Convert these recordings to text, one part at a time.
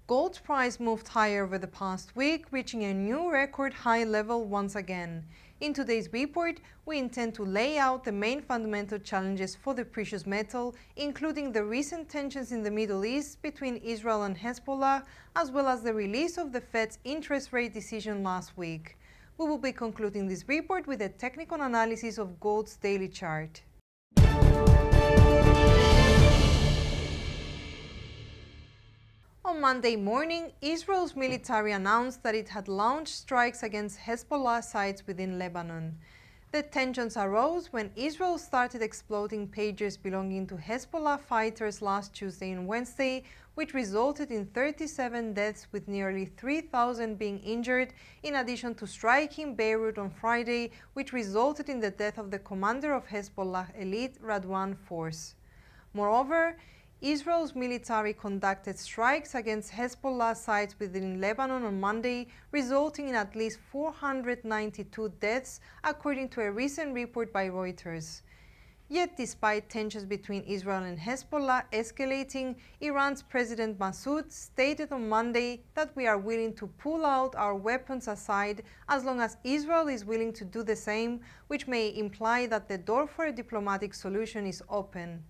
Gold's price moved higher over the past week, reaching a new record high level once again. In today's report, we intend to lay out the main fundamental challenges for the precious metal, including the recent tensions in the Middle East between Israel and Hezbollah, as well as the release of the Fed's interest rate decision last week. We will be concluding this report with a technical analysis of gold's daily chart. On Monday morning, Israel's military announced that it had launched strikes against Hezbollah sites within Lebanon. The tensions arose when Israel started exploding pagers belonging to Hezbollah fighters last Tuesday and Wednesday, which resulted in 37 deaths with nearly 3,000 being injured, in addition to striking Beirut on Friday, which resulted in the death of the commander of Hezbollah elite Radwan force. Moreover, Israel's military conducted strikes against Hezbollah sites within Lebanon on Monday, resulting in at least 492 deaths, according to a recent report by Reuters. Yet, despite tensions between Israel and Hezbollah escalating, Iran's President Massoud stated on Monday that we are willing to pull out our weapons aside as long as Israel is willing to do the same, which may imply that the door for a diplomatic solution is open.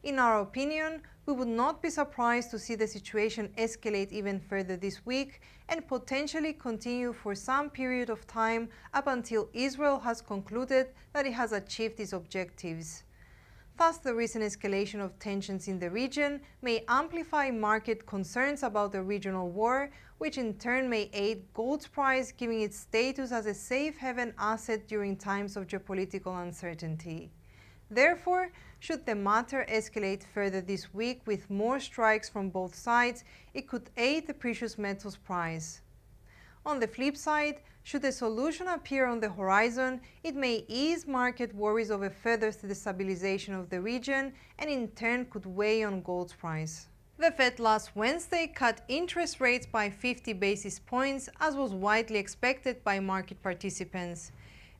In our opinion, we would not be surprised to see the situation escalate even further this week and potentially continue for some period of time up until Israel has concluded that it has achieved its objectives. Thus, the recent escalation of tensions in the region may amplify market concerns about the regional war, which in turn may aid gold's price, giving its status as a safe haven asset during times of geopolitical uncertainty. Therefore, should the matter escalate further this week with more strikes from both sides, it could aid the precious metals price. On the flip side, should a solution appear on the horizon, it may ease market worries of a further destabilization of the region and in turn could weigh on gold's price. The Fed last Wednesday cut interest rates by 50 basis points, as was widely expected by market participants.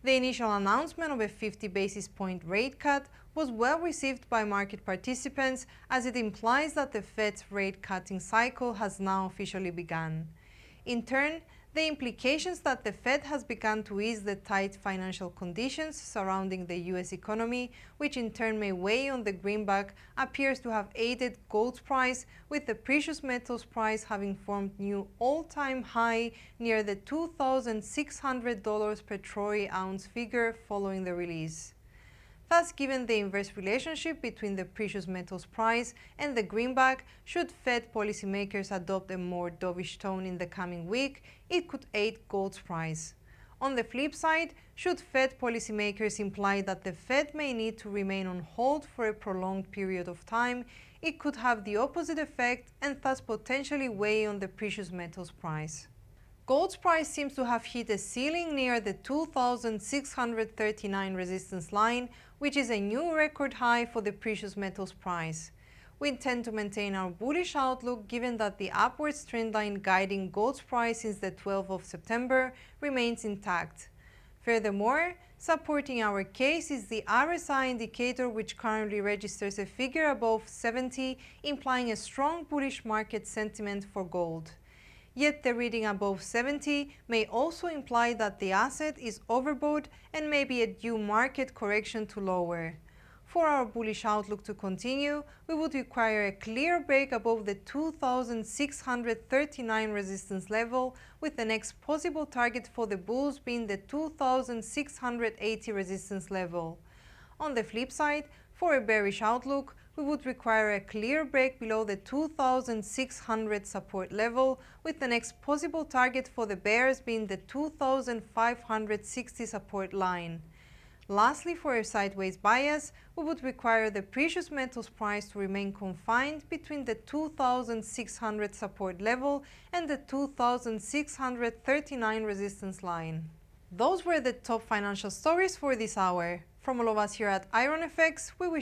The initial announcement of a 50 basis point rate cut was well received by market participants, as it implies that the Fed's rate cutting cycle has now officially begun. In turn, the implications that the Fed has begun to ease the tight financial conditions surrounding the U.S. economy, which in turn may weigh on the greenback, appears to have aided gold's price, with the precious metals price having formed new all-time high near the $2,600 per troy ounce figure following the release. Thus, given the inverse relationship between the precious metals price and the greenback, should Fed policymakers adopt a more dovish tone in the coming week, it could aid gold's price. On the flip side, should Fed policymakers imply that the Fed may need to remain on hold for a prolonged period of time, it could have the opposite effect and thus potentially weigh on the precious metals price. Gold's price seems to have hit a ceiling near the 2,639 resistance line, which is a new record high for the precious metals price. We intend to maintain our bullish outlook given that the upwards trend line guiding gold's price since the 12th of September remains intact. Furthermore, supporting our case is the RSI indicator, which currently registers a figure above 70, implying a strong bullish market sentiment for gold. Yet the reading above 70 may also imply that the asset is overbought and may be a due market correction to lower. For our bullish outlook to continue, we would require a clear break above the 2,639 resistance level, with the next possible target for the bulls being the 2,680 resistance level. On the flip side, for a bearish outlook, we would require a clear break below the 2,600 support level, with the next possible target for the bears being the 2,560 support line. Lastly, for a sideways bias, we would require the precious metals price to remain confined between the 2,600 support level and the 2,639 resistance line. Those were the top financial stories for this hour. From all of us here at IronFX, we wish you